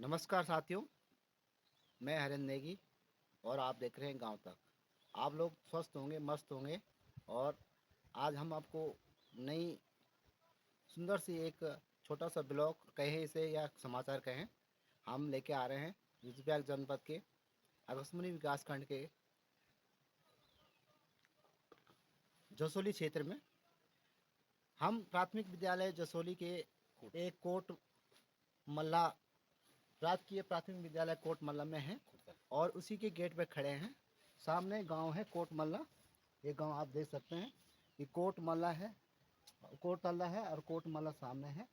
नमस्कार साथियों, मैं हरेंद्र नेगी और आप देख रहे हैं गांव तक। आप लोग स्वस्थ होंगे, मस्त होंगे। और आज हम आपको नई सुंदर सी एक छोटा सा ब्लॉग कहें इसे या समाचार कहें, हम लेके आ रहे हैं रुद्रप्रयाग जनपद के अगस्मुनी विकास खंड के जसोली क्षेत्र में। हम प्राथमिक विद्यालय जसोली के एक कोट मल्ला राजकीय प्राथमिक विद्यालय कोट मल्ला में हैं और उसी के गेट पे खड़े हैं। सामने गांव है कोट मल्ला। ये गांव आप देख सकते हैं कि कोट मल्ला है, कोट तल्ला है और कोट मल्ला सामने है।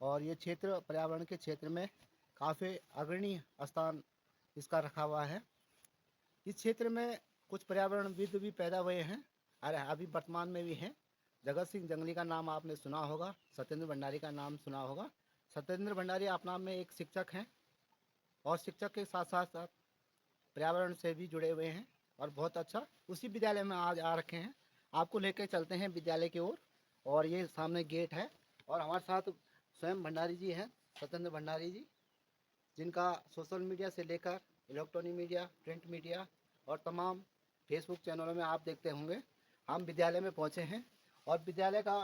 और ये क्षेत्र पर्यावरण के क्षेत्र में काफ़ी अग्रणी स्थान इसका रखा हुआ है। इस क्षेत्र में कुछ पर्यावरणविद भी पैदा हुए हैं और अभी वर्तमान में भी हैं। जगत सिंह जंगली का नाम आपने सुना होगा, सत्येंद्र भंडारी का नाम सुना होगा। सत्येंद्र भंडारी अपना में एक शिक्षक हैं और शिक्षक के साथ साथ साथ पर्यावरण से भी जुड़े हुए हैं और बहुत अच्छा उसी विद्यालय में आज आ रखे हैं। आपको लेकर चलते हैं विद्यालय की ओर। और ये सामने गेट है और हमारे साथ स्वयं भंडारी जी हैं, सत्येंद्र भंडारी जी, जिनका सोशल मीडिया से लेकर इलेक्ट्रॉनिक मीडिया, प्रिंट मीडिया और तमाम फेसबुक चैनलों में आप देखते होंगे। हम विद्यालय में पहुँचे हैं और विद्यालय का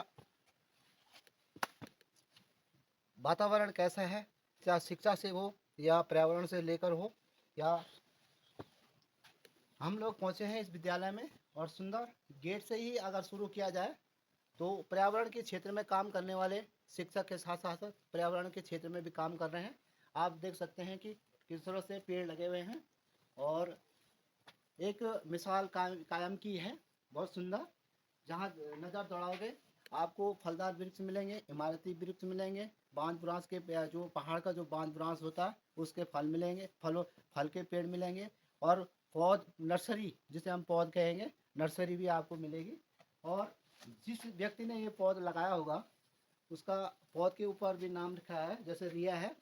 वातावरण कैसा है, क्या शिक्षा से हो या पर्यावरण से लेकर हो, या हम लोग पहुँचे हैं इस विद्यालय में। और सुंदर गेट से ही अगर शुरू किया जाए तो पर्यावरण के क्षेत्र में काम करने वाले शिक्षक के साथ साथ पर्यावरण के क्षेत्र में भी काम कर रहे हैं। आप देख सकते हैं कि किस तरह से पेड़ लगे हुए हैं और एक मिसाल कायम की है, बहुत सुंदर। जहाँ नज़र दौड़ाओगे आपको फलदार वृक्ष मिलेंगे, इमारती वृक्ष मिलेंगे, बांज बुरांस के जो पहाड़ का जो बांज बुरांस होता है उसके फल मिलेंगे, फल के पेड़ मिलेंगे। और पौध नर्सरी, जिसे हम पौध कहेंगे, नर्सरी भी आपको मिलेगी। और जिस व्यक्ति ने ये पौध लगाया होगा उसका पौध के ऊपर भी नाम लिखा है, जैसे रिया है।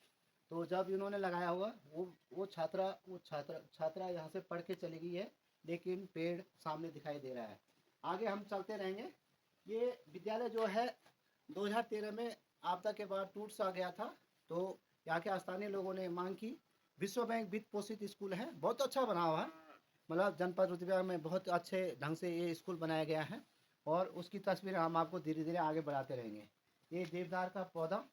तो जब इन्होंने लगाया होगा वो छात्रा यहाँ से पढ़ के चली गई है, लेकिन पेड़ सामने दिखाई दे रहा है। आगे हम चलते रहेंगे। ये विद्यालय जो है 2013 में आपदा के बाद टूट सा गया था, तो यहाँ के स्थानीय लोगों ने मांग की। विश्व बैंक वित्त पोषित स्कूल है, बहुत अच्छा बना हुआ है। मतलब जनपद रुद्रप्रयाग में बहुत अच्छे ढंग से ये स्कूल बनाया गया है और उसकी तस्वीर हम आपको धीरे धीरे आगे बढ़ाते रहेंगे। ये देवदार का पौधा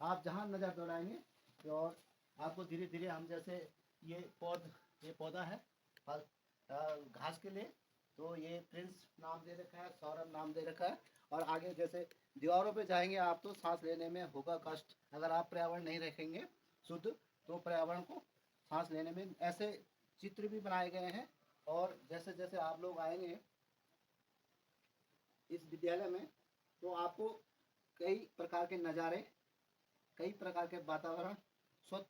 आप जहाँ नज़र दौड़ाएंगे और आपको धीरे धीरे हम जैसे ये पौधा है फल घास के लिए, तो ये प्रिंस नाम दे रखा है, सौरभ नाम दे रखा है। और आगे जैसे दीवारों पे जाएंगे आप तो सांस लेने में होगा कष्ट, अगर आप पर्यावरण नहीं रखेंगे शुद्ध तो पर्यावरण को सांस लेने में। ऐसे चित्र भी बनाए गए हैं। और जैसे जैसे आप लोग आएंगे इस विद्यालय में तो आपको कई प्रकार के नज़ारे, कई प्रकार के वातावरण, स्वच्छ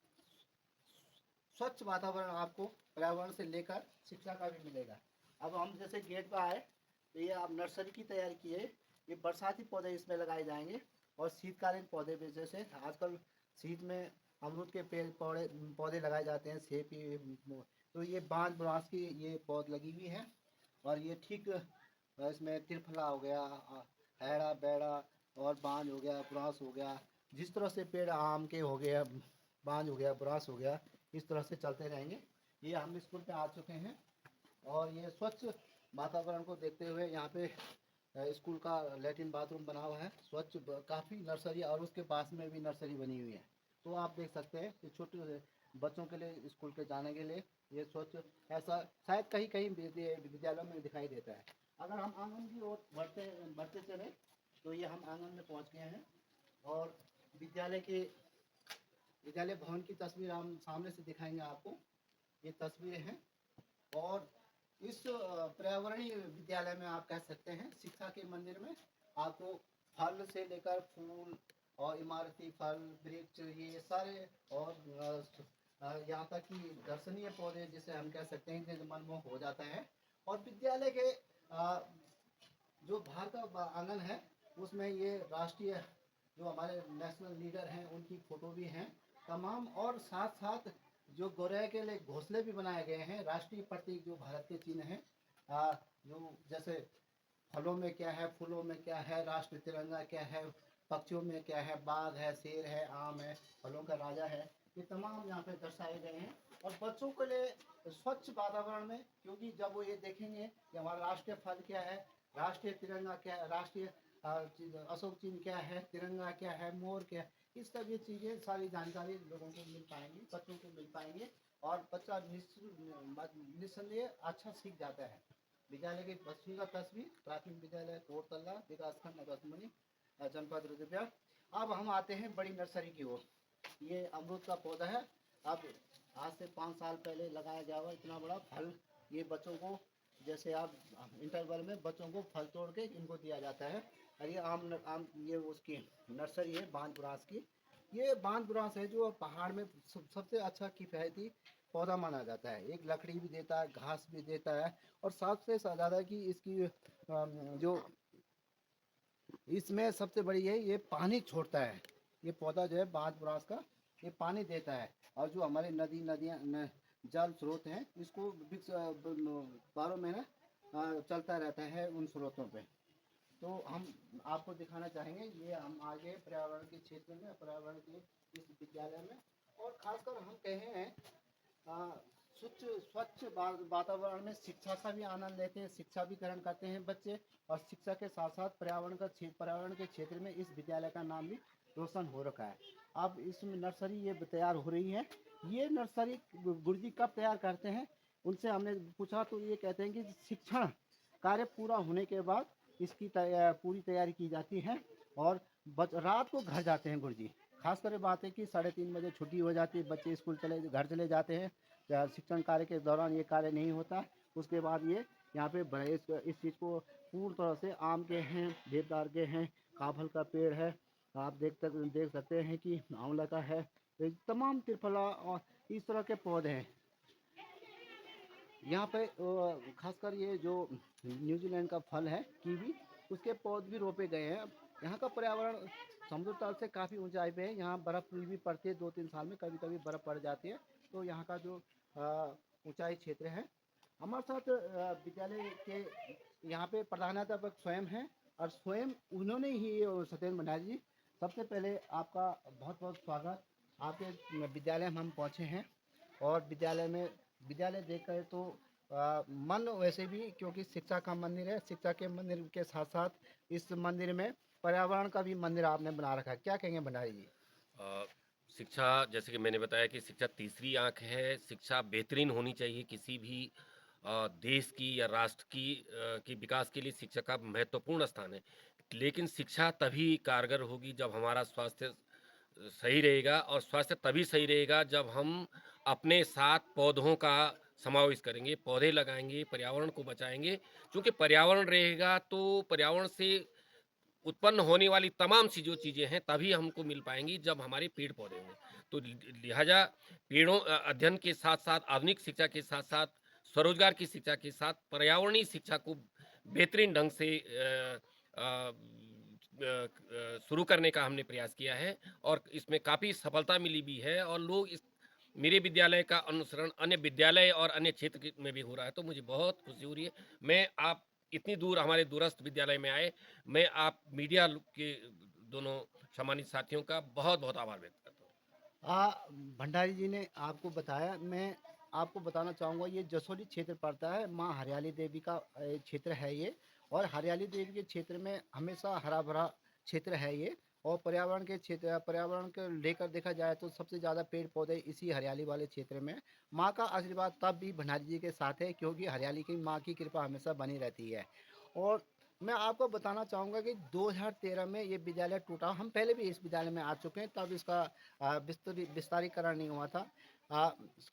स्वच्छ वातावरण आपको पर्यावरण से लेकर शिक्षा का भी मिलेगा। अब हम जैसे गेट पर आए तो ये आप नर्सरी की तैयारी की है। ये बरसाती पौधे इसमें लगाए जाएंगे और शीतकालीन पौधे भी, जैसे आजकल शीत में अमरूद के पेड़ पौधे पौधे लगाए जाते हैं, सेब की। तो ये बांज बुरांस की ये पौध लगी हुई है। और ये ठीक इसमें त्रिफला हो गया, हैड़ा बैड़ा और बांज हो गया, बुरांस हो गया। जिस तरह से पेड़ आम के हो गया, बांज हो गया, बुरांस हो गया, इस तरह से चलते रहेंगे। ये हम स्कूल पे आ चुके हैं और ये स्वच्छ वातावरण को देखते हुए यहाँ पे स्कूल का लैट्रिन बाथरूम बना हुआ है, स्वच्छ काफ़ी नर्सरी और उसके पास में भी नर्सरी बनी हुई है। तो आप देख सकते हैं कि छोटे बच्चों के लिए स्कूल के जाने के लिए ये स्वच्छ, ऐसा शायद कहीं कहीं विद्यालयों में दिखाई देता है। अगर हम आंगन की ओर बढ़ते बढ़ते चले तो ये हम आंगन में पहुँच गए हैं और विद्यालय भवन की तस्वीर हम सामने से दिखाएंगे आपको। ये तस्वीरें हैं। और इस पर्यावरणीय विद्यालय में आप कह सकते हैं शिक्षा के मंदिर में आपको फल से लेकर फूल और इमारती फल वृक्ष ये सारे, और यहाँ तक कि दर्शनीय पौधे जिसे हम कह सकते हैं कि मनमोहक हो जाता है। और विद्यालय के जो बाहर का आंगन है उसमें ये राष्ट्रीय जो हमारे नेशनल लीडर हैं उनकी फ़ोटो भी हैं तमाम। और साथ साथ जो गौरव के लिए घोंसले भी बनाए गए हैं, राष्ट्रीय प्रतीक जो भारत के चिन्ह हैं, जो जैसे फलों में क्या है, फूलों में क्या है, राष्ट्र तिरंगा क्या है, पक्षियों में क्या है, बाघ है, शेर है, आम है, फलों का राजा है। ये तमाम यहाँ पे दर्शाए गए हैं। और बच्चों के लिए स्वच्छ वातावरण में, क्योंकि जब वो ये देखेंगे कि हमारा राष्ट्रीय फल क्या है, राष्ट्रीय तिरंगा क्या है, राष्ट्रीय अशोक चिन्ह क्या है, तिरंगा क्या है, मोर क्या है, इस सब ये चीज़ें सारी जानकारी लोगों को मिल पाएंगी, बच्चों को मिल पाएंगे। और बच्चा निस्संदेह अच्छा सीख जाता है। विद्यालय की 10वीं का 10वीं प्राथमिक विद्यालय कोटतल्ला, विकासखंड अगस्तमणि, जनपद रुद्रप्रयाग। अब हम आते हैं बड़ी नर्सरी की ओर। ये अमरूद का पौधा है। अब आज से 5 साल पहले लगाया गया हुआ इतना बड़ा फल। ये बच्चों को, जैसे आप इंटरवल में बच्चों को फल तोड़ के इनको दिया जाता है। और ये आम ये उसकी नर्सरी है बांज की। ये बांज है जो पहाड़ में सबसे अच्छा किफ़ायती पौधा माना जाता है। एक लकड़ी भी देता है, घास भी देता है, और सबसे ज़्यादा कि इसकी जो इसमें सबसे बड़ी है, ये पानी छोड़ता है। ये पौधा जो है बांज का, ये पानी देता है। और जो हमारे नदियाँ जल स्रोत हैं, इसको 12 महीने चलता रहता है उन स्रोतों पे। तो हम आपको दिखाना चाहेंगे, ये हम आगे पर्यावरण के क्षेत्र में, पर्यावरण के इस विद्यालय में, और खासकर हम कहे हैं स्वच्छ वातावरण में शिक्षा का भी आनंद लेते हैं, शिक्षा भी ग्रहण करते हैं बच्चे। और शिक्षा के साथ साथ पर्यावरण के क्षेत्र में इस विद्यालय का नाम भी रोशन हो रखा है। अब इसमें नर्सरी ये तैयार हो रही है। ये नर्सरी गुरुजी कब तैयार करते हैं, उनसे हमने पूछा तो ये कहते हैं कि शिक्षण कार्य पूरा होने के बाद इसकी पूरी तैयारी की जाती है। और रात को घर जाते हैं गुरुजी। खासकर बात है कि 3:30 बजे छुट्टी हो जाती है, बच्चे स्कूल घर चले जाते हैं। शिक्षण कार्य के दौरान ये कार्य नहीं होता। उसके बाद ये यहाँ पे इस चीज़ को पूर्ण तरह से आम के हैं, देवदार के हैं, काफल का पेड़ है, आप देख सकते हैं कि आंवला का है, तो तमाम त्रिफला और इस तरह के पौधे हैं यहाँ पे। खासकर ये जो न्यूजीलैंड का फल है कीवी, उसके पौधे भी रोपे गए हैं। यहाँ का पर्यावरण समुद्र तल से काफ़ी ऊंचाई पे है। यहाँ बर्फ़ भी पड़ती है, 2-3 साल में कभी कभी बर्फ़ पड़ जाती है। तो यहाँ का जो ऊंचाई क्षेत्र है। हमारे साथ विद्यालय के यहाँ पे प्रधानाध्यापक स्वयं हैं, और स्वयं उन्होंने ही, सत्येंद्र भंडारी जी, सबसे पहले आपका बहुत बहुत स्वागत। आपके विद्यालय में हम पहुँचे हैं, और विद्यालय देखकर तो मन वैसे भी, क्योंकि शिक्षा का मंदिर है, शिक्षा के मंदिर के साथ साथ इस मंदिर में पर्यावरण का भी मंदिर आपने बना रखा है। क्या कहेंगे भंडारी जी? शिक्षा, जैसे कि मैंने बताया कि शिक्षा तीसरी आंख है। शिक्षा बेहतरीन होनी चाहिए। किसी भी देश की या राष्ट्र की विकास के लिए शिक्षा का महत्वपूर्ण स्थान है। लेकिन शिक्षा तभी कारगर होगी जब हमारा स्वास्थ्य सही रहेगा, और स्वास्थ्य तभी सही रहेगा जब हम अपने साथ पौधों का समावेश करेंगे, पौधे लगाएंगे, पर्यावरण को बचाएंगे। क्योंकि पर्यावरण रहेगा तो पर्यावरण से उत्पन्न होने वाली तमाम सी जो चीज़ें हैं तभी हमको मिल पाएंगी जब हमारे पेड़ पौधे होंगे। तो लिहाजा पेड़ों अध्ययन के साथ साथ, आधुनिक शिक्षा के साथ साथ, स्वरोजगार की शिक्षा के साथ पर्यावरणीय शिक्षा को बेहतरीन ढंग से शुरू करने का हमने प्रयास किया है, और इसमें काफ़ी सफलता मिली भी है। और लोग इस मेरे विद्यालय का अनुसरण अन्य विद्यालय और अन्य क्षेत्र में भी हो रहा है, तो मुझे बहुत खुशी हो रही है। मैं आप इतनी दूर हमारे दूरस्थ विद्यालय में आए, मैं आप मीडिया के दोनों सम्मानित साथियों का बहुत बहुत आभार व्यक्त करता हूँ। भंडारी जी ने आपको बताया, मैं आपको बताना चाहूँगा, ये जसोली क्षेत्र पड़ता है, माँ हरियाली देवी का क्षेत्र है ये। और हरियाली देवी के क्षेत्र में हमेशा हरा भरा क्षेत्र है ये। और पर्यावरण के लेकर देखा जाए तो सबसे ज़्यादा पेड़ पौधे इसी हरियाली वाले क्षेत्र में। माँ का आशीर्वाद तब भी भंडारी जी के साथ है, क्योंकि हरियाली की माँ की कृपा हमेशा बनी रहती है। और मैं आपको बताना चाहूँगा कि 2013 में ये विद्यालय टूटा। हम पहले भी इस विद्यालय में आ चुके हैं, तब इसका विस्तारीकरण नहीं हुआ था।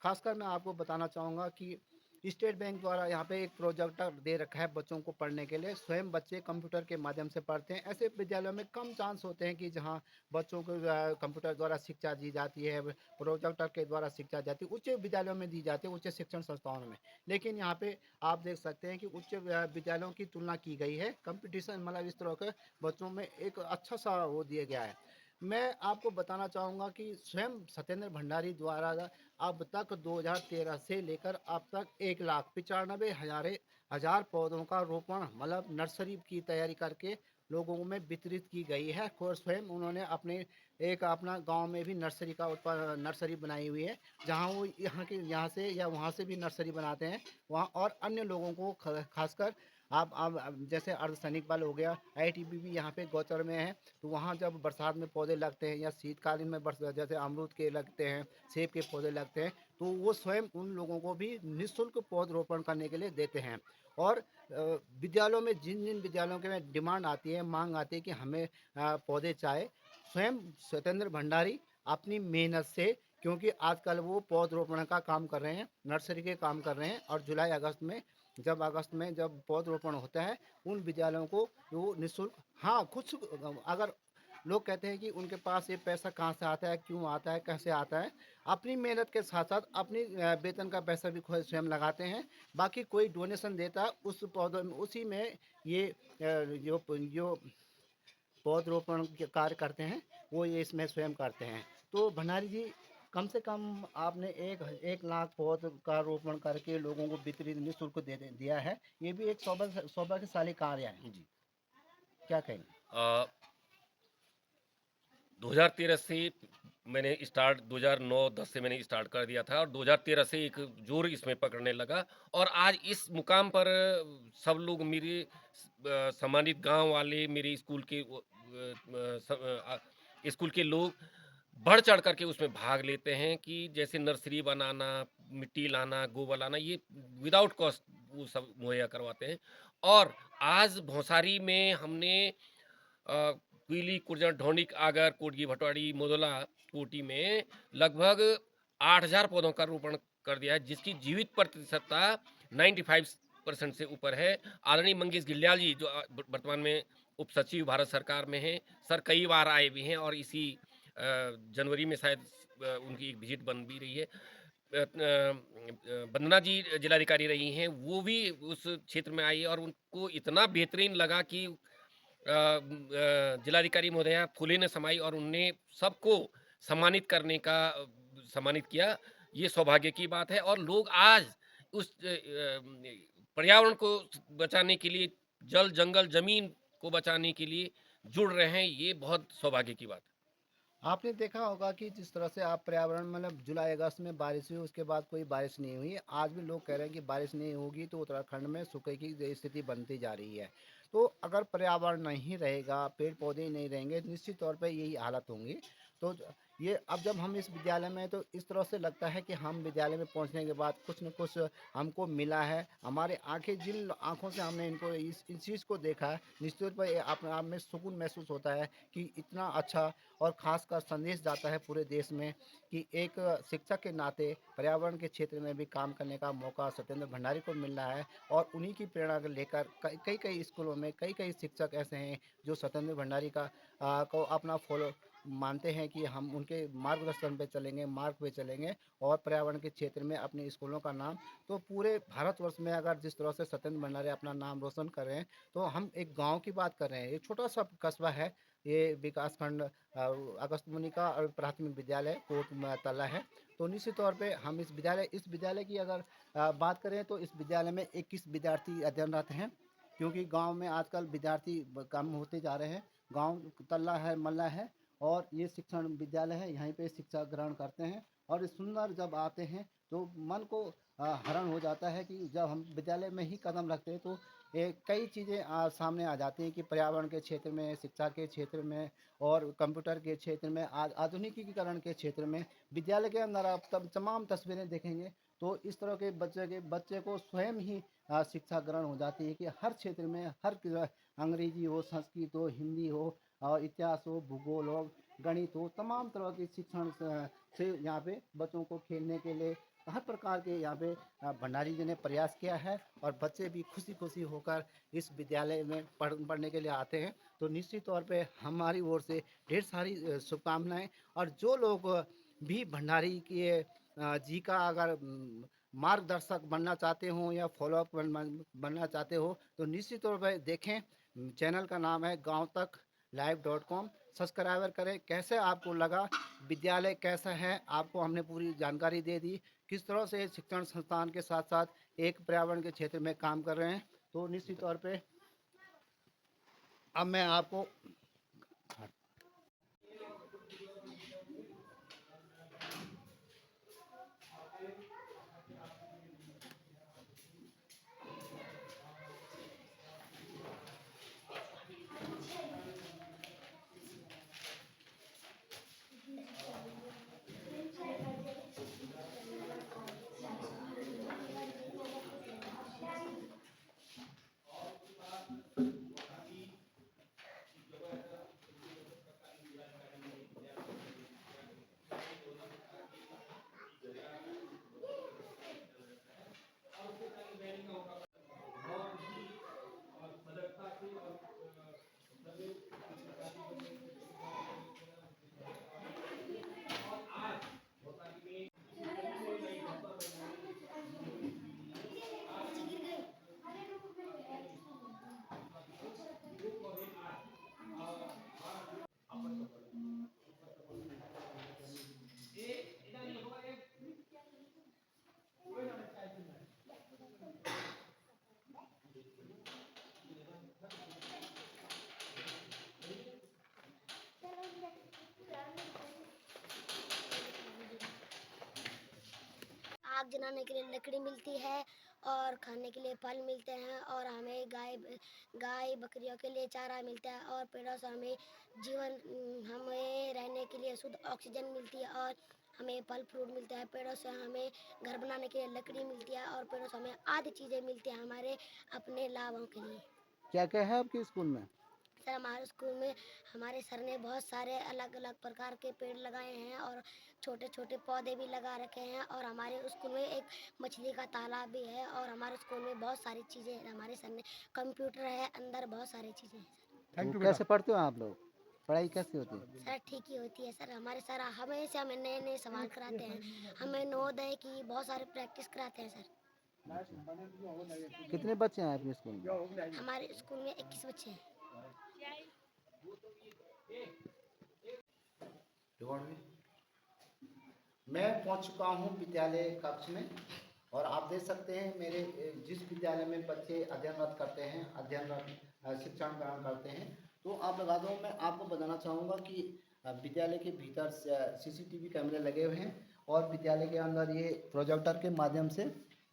खासकर मैं आपको बताना चाहूँगा कि स्टेट बैंक द्वारा यहाँ पे एक प्रोजेक्टर दे रखा है बच्चों को पढ़ने के लिए। स्वयं बच्चे कंप्यूटर के माध्यम से पढ़ते हैं। ऐसे विद्यालयों में कम चांस होते हैं कि जहाँ बच्चों को कंप्यूटर द्वारा शिक्षा दी जाती है, प्रोजेक्टर के द्वारा शिक्षा जाती है। उच्च विद्यालयों में दी जाती है, उच्च शिक्षण संस्थाओं में। लेकिन यहाँ पे आप देख सकते हैं कि उच्च विद्यालयों की तुलना की गई है। कंपटीशन मतलब इस तरह के बच्चों में एक अच्छा सा वो दिया गया है। मैं आपको बताना चाहूँगा कि स्वयं सत्येंद्र भंडारी द्वारा अब तक 2013 से लेकर अब तक 1,95,000 पौधों का रोपण मतलब नर्सरी की तैयारी करके लोगों में वितरित की गई है। और स्वयं उन्होंने अपने एक अपना गांव में भी नर्सरी बनाई हुई है, जहां वो यहाँ से या वहां से भी नर्सरी बनाते हैं वहाँ, और अन्य लोगों को खासकर आप जैसे अर्धसैनिक बल हो गया, आईटीबीपी भी यहाँ पे गौचर में है। तो वहाँ जब बरसात में पौधे लगते हैं या शीतकालीन में जैसे अमरूद के लगते हैं, सेब के पौधे लगते हैं, तो वो स्वयं उन लोगों को भी निःशुल्क पौधरोपण करने के लिए देते हैं। और विद्यालयों में जिन जिन विद्यालयों के में डिमांड आती है, मांग आती है कि हमें पौधे चाहिए, स्वयं सत्येंद्र भंडारी अपनी मेहनत से, क्योंकि आजकल वो पौधरोपण का काम कर रहे हैं, नर्सरी के काम कर रहे हैं, और जुलाई अगस्त में जब पौधरोपण होता है उन विद्यालयों को वो निःशुल्क, हाँ कुछ अगर लोग कहते हैं कि उनके पास ये पैसा कहाँ से आता है, क्यों आता है, कैसे आता है, अपनी मेहनत के साथ साथ अपनी वेतन का पैसा भी खुद स्वयं लगाते हैं। बाकी कोई डोनेशन देता है उस पौधों में, उसी में ये जो पौधरोपण के कार्य करते हैं वो ये इसमें स्वयं करते हैं। तो भंडारी जी, कम से कम आपने 1 लाख पौध का रोपण करके लोगों को वितरित निःशुल्क दिया है। ये भी एक सौभाग्यशाली कार्य है। जी। क्या कहेंगे? अ, 2013 से मैंने स्टार्ट 2009-10 से मैंने स्टार्ट कर दिया था और 2013 से एक जोर इसमें पकड़ने लगा और आज इस मुकाम पर सब लोग मेरे सम्मानित गांव वाले, मेरे स्कूल के लोग बढ़ चढ़ करके उसमें भाग लेते हैं कि जैसे नर्सरी बनाना, मिट्टी लाना, गोबर लाना, ये विदाउट कॉस्ट वो सब मुहैया करवाते हैं। और आज भौसारी में हमने कुइली, कुरजन, ढौंडिक, आगर, कोटगी, भटवाड़ी, मोदला, कोटी में लगभग 8,000 पौधों का रोपण कर दिया है, जिसकी जीवित प्रतिशतता 95% से ऊपर है। आदरणीय मंगेश घिल्डियाल जी, जो वर्तमान में उप सचिव भारत सरकार में हैं, सर कई बार आए भी हैं और इसी जनवरी में शायद उनकी एक विजिट बन भी रही है। वंदना जी जिलाधिकारी रही हैं, वो भी उस क्षेत्र में आई और उनको इतना बेहतरीन लगा कि जिलाधिकारी महोदया फूले न समाई और उनने सबको सम्मानित करने का सम्मानित किया। ये सौभाग्य की बात है और लोग आज उस पर्यावरण को बचाने के लिए, जल, जंगल, ज़मीन को बचाने के लिए जुड़ रहे हैं। ये बहुत सौभाग्य की बात है। आपने देखा होगा कि जिस तरह से आप पर्यावरण, मतलब जुलाई अगस्त में बारिश हुई, उसके बाद कोई बारिश नहीं हुई, आज भी लोग कह रहे हैं कि बारिश नहीं होगी तो उत्तराखंड में सूखे की स्थिति बनती जा रही है। तो अगर पर्यावरण नहीं रहेगा, पेड़ पौधे ही नहीं रहेंगे, निश्चित तौर पे यही हालत होंगी। तो ये अब जब हम इस विद्यालय में, तो इस तरह से लगता है कि हम विद्यालय में पहुंचने के बाद कुछ न कुछ हमको मिला है। हमारे आंखें, जिन आंखों से हमने इनको इस चीज़ को देखा है, निश्चित तौर पर अपने आप में सुकून महसूस होता है कि इतना अच्छा और ख़ासकर संदेश जाता है पूरे देश में कि एक शिक्षक के नाते पर्यावरण के क्षेत्र में भी काम करने का मौका सत्येंद्र भंडारी को मिल रहा है। और उन्हीं की प्रेरणा को लेकर कई कई स्कूलों में कई कई शिक्षक ऐसे हैं जो सत्येंद्र भंडारी को अपना फॉलो मानते हैं कि हम उनके मार्गदर्शन पे चलेंगे, मार्ग पे चलेंगे और पर्यावरण के क्षेत्र में अपने स्कूलों का नाम, तो पूरे भारतवर्ष में अगर जिस तरह से सत्येंद्र भंडारी अपना नाम रोशन कर रहे हैं, तो हम एक गांव की बात कर रहे हैं। एक छोटा सा कस्बा है ये, विकासखंड अगस्त्यमुनि का और प्राथमिक विद्यालय कोट तला है। तो निश्चित तौर पे हम इस विद्यालय की अगर बात करें तो इस विद्यालय में 21 विद्यार्थी अध्ययनरत हैं, क्योंकि गांव में आजकल विद्यार्थी कम होते जा रहे हैं। गांव तल्ला है, मल्ला है, और ये शिक्षण विद्यालय है, यहीं पे शिक्षा ग्रहण करते हैं। और इस सुंदर जब आते हैं तो मन को हरण हो जाता है कि जब हम विद्यालय में ही कदम रखते हैं तो कई चीज़ें सामने आ जाती हैं कि पर्यावरण के क्षेत्र में, शिक्षा के क्षेत्र में और कंप्यूटर के क्षेत्र में, आज आधुनिकीकरण के क्षेत्र में विद्यालय के अंदर आप तमाम तस्वीरें देखेंगे तो इस तरह के बच्चे को स्वयं ही शिक्षा ग्रहण हो जाती है कि हर क्षेत्र में, अंग्रेजी हो, संस्कृत हो, हिंदी हो, और इतिहास हो, भूगोल हो, गणित हो, तमाम तरह के शिक्षण से यहाँ पे बच्चों को खेलने के लिए हर प्रकार के यहाँ पे भंडारी जी ने प्रयास किया है। और बच्चे भी खुशी खुशी होकर इस विद्यालय में पढ़ने के लिए आते हैं। तो निश्चित तौर पे हमारी ओर से ढेर सारी शुभकामनाएं। और जो लोग भी भंडारी के जी का अगर मार्गदर्शक बनना चाहते हो या फॉलोअप बनना चाहते हो तो निश्चित तौर पर देखें। चैनल का नाम है गांव-तक-live.com, सब्सक्राइबर करें। कैसे आपको लगा, विद्यालय कैसा है, आपको हमने पूरी जानकारी दे दी, किस तरह से शिक्षण संस्थान के साथ साथ एक पर्यावरण के क्षेत्र में काम कर रहे हैं। तो निश्चित तौर पे अब मैं आपको आग जलाने के लिए लकड़ी मिलती है और खाने के लिए फल मिलते हैं और हमें गाय बकरियों के लिए चारा मिलता है और पेड़ों से हमें हमें रहने के लिए शुद्ध ऑक्सीजन मिलती है और हमें फल फ्रूट मिलता है। पेड़ों से हमें घर बनाने के लिए लकड़ी मिलती है और पेड़ों से हमें आदि चीज़ें मिलती हैं हमारे अपने लाभों के लिए। क्या क्या है आपके स्कूल में? सर हमारे स्कूल में हमारे सर ने बहुत सारे अलग अलग प्रकार के पेड़ लगाए हैं और छोटे छोटे पौधे भी लगा रखे हैं और हमारे स्कूल में एक मछली का तालाब भी है और हमारे स्कूल में बहुत सारी चीज़ें हैं। हमारे सर ने कंप्यूटर है अंदर बहुत सारी चीज़ें हैं तो कैसे पढ़ते हो आप लोग? पढ़ाई कैसे होती है? सर ठीक ही होती है सर। हमारे सर हमेशा हमें नए नए सवाल कराते हैं। हमें नवोदय की बहुत सारे प्रैक्टिस कराते हैं सर। कितने बच्चे हैं आपके स्कूल में? हमारे स्कूल में 21 बच्चे हैं। मैं पहुंच चुका हूं विद्यालय कक्ष में और आप देख सकते हैं मेरे जिस विद्यालय में बच्चे अध्ययनरत करते हैं शिक्षण ग्रहण करते हैं। तो आप लगा दो, मैं आपको बताना चाहूँगा कि विद्यालय के भीतर सीसीटीवी कैमरे लगे हुए हैं और विद्यालय के अंदर ये प्रोजेक्टर के माध्यम से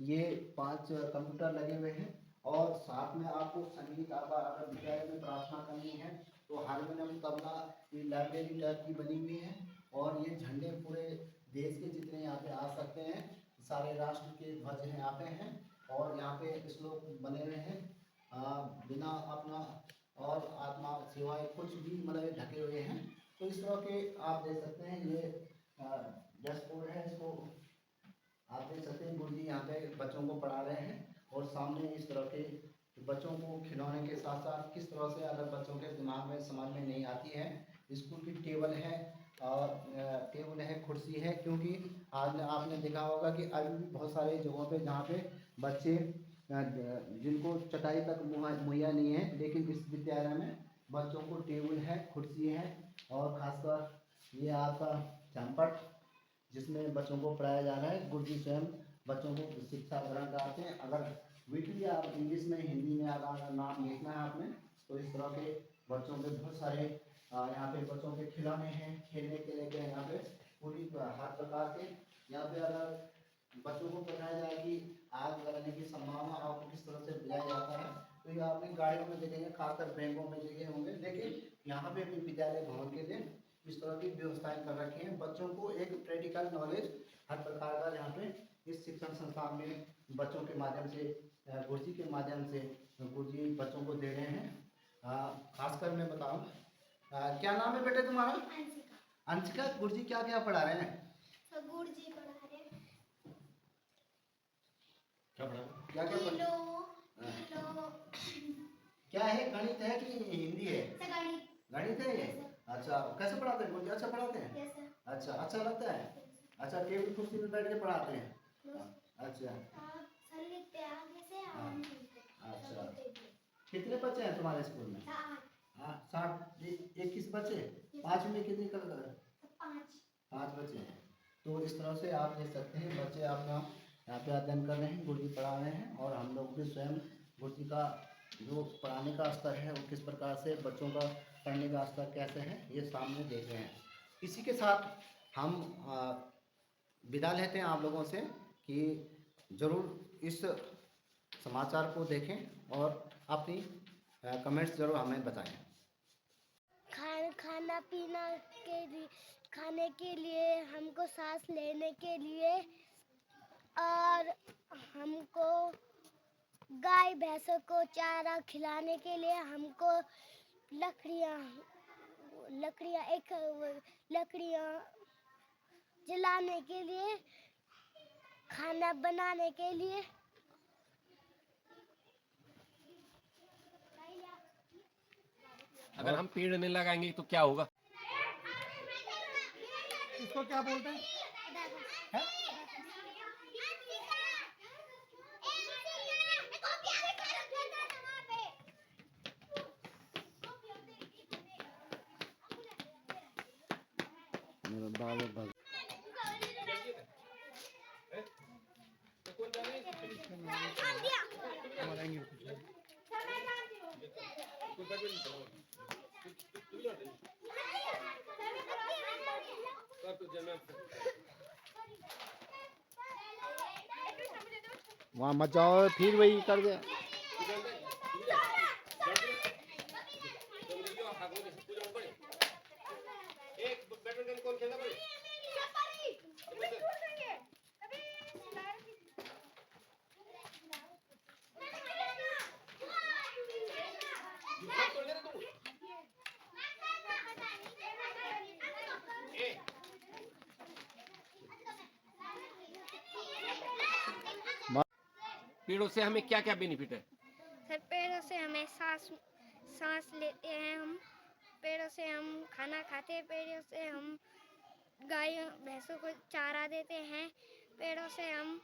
ये 5 कंप्यूटर लगे हुए हैं और साथ में आपको संगीत अगर विद्यालय में प्रार्थना करनी है तो हारमोनियम तबला ये लाइब्रेरी टाइप की बनी हुई है और ये झंडे पूरे देश के जितने यहाँ पे आ सकते हैं सारे राष्ट्र के ध्वज यहाँ पे हैं और यहाँ पे श्लोक बने हुए हैं बिना अपना और आत्मा सिवाय कुछ भी मतलब ढके हुए हैं। तो इस तरह के आप देख सकते हैं ये डैशबोर्ड है, इसको आप देख सकते हैं गुरुजी यहाँ पे बच्चों को पढ़ा रहे हैं और सामने इस तरह के बच्चों को खिलौने के साथ साथ किस तरह से अगर बच्चों के दिमाग में समझ में नहीं आती है स्कूल की टेबल है और टेबल है कुर्सी है, क्योंकि आज आपने देखा होगा कि अभी भी बहुत सारे जगहों पे जहाँ पे बच्चे जिनको चटाई तक मुहैया नहीं है, लेकिन इस विद्यालय में बच्चों को टेबल है कुर्सी है और खासकर ये आपका चौपट जिसमें बच्चों को पढ़ाया जा रहा है। गुरुजी स्वयं बच्चों को शिक्षा ग्रहण कराते हैं। अगर वीकली आप इंग्लिश में हिंदी में अगर नाम लिखना है आपने तो इस तरह के बच्चों के बहुत सारे यहाँ पे बच्चों के खिलौने हैं खेलने के लिए यहाँ पे पूरी हर प्रकार के यहाँ पे अगर बच्चों को बताया जाए कि आग लगाने की संभावना आपको किस तरह से बुझाया जाता है तो ये आपने गाड़ियों में देखेंगे, खासकर बैंकों में देखे होंगे, लेकिन यहाँ पे भी विद्यालय भवन के लिए इस तरह की व्यवस्थाएं कर रखी हैं। बच्चों को एक प्रैक्टिकल नॉलेज हर प्रकार का यहाँ पे इस शिक्षण संस्थान में बच्चों के माध्यम से गुरुजी के माध्यम से गुरुजी बच्चों को दे रहे हैं। खासकर मैं बताऊँ क्या नाम है बेटे तुम्हारा? अंशिका। अंशिका, गुरुजी क्या क्या पढ़ा रहे हैं? गुरुजी पढ़ा रहे हैं क्या पढ़ा? क्या क्या पढ़ा? क्या है, गणित है कि हिंदी है? गणित है ये। अच्छा, कैसे पढ़ाते हैं गुरुजी? अच्छा पढ़ाते हैं? अच्छा, अच्छा लगता है? अच्छा, टेबल कुर्सी में बैठ के पढ़ाते हैं? अच्छा अच्छा, कितने बच्चे हैं तुम्हारे स्कूल में? 21 बच्चे। 5 में कितनी कर? 5 बच्चे हैं। तो इस तरह से आप देख सकते हैं बच्चे अपना यहाँ पे अध्ययन कर रहे हैं, गुरुजी पढ़ा रहे हैं और हम लोग भी स्वयं गुरुजी का जो पढ़ाने का स्तर है वो किस प्रकार से, बच्चों का पढ़ने का स्तर कैसे है, ये सामने देख रहे हैं। इसी के साथ हम विदा लेते हैं आप लोगों से कि ज़रूर इस समाचार को देखें और अपनी कमेंट्स ज़रूर हमें बताएं। खाना पीना के लिए, खाने के लिए, हमको सांस लेने के लिए, और हमको गाय भैंसों को चारा खिलाने के लिए, हमको लकड़ियाँ लकड़ियाँ जलाने के लिए, खाना बनाने के लिए। अगर हम पेड़ नहीं लगाएंगे तो क्या होगा? इसको क्या बोलते हैं? मेरा बाल भग वहाँ मत जाओ, फिर वही कर दे। बैडमिंटन कौन खेलता भाई? पेड़ों से हमें क्या क्या बेनिफिट है? सर, पेड़ों से हमें सांस लेते हैं हम, पेड़ों से हम खाना खाते हैं, पेड़ों से हम गाय भैंसों को चारा देते हैं, पेड़ों से हम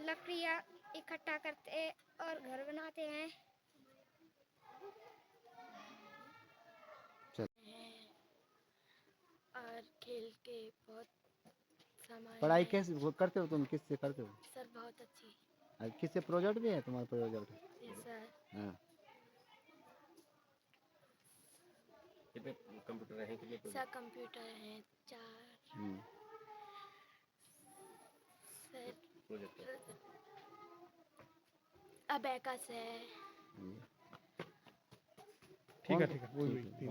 लकड़ियाँ इकट्ठा करते हैं और घर बनाते हैं। और खेल के बहुत सामान पढ़ाई है। कैसे करते हो तुम, किससे करते हो? सर बहुत अच्छी। किससे प्रोजेक्ट भी है तुम्हारा प्रोजेक्ट? सर हाँ। कितने कंप्यूटर हैं, कितने सर कंप्यूटर है 4। Sir project? अबेकस है। ठीक है, ठीक है, वही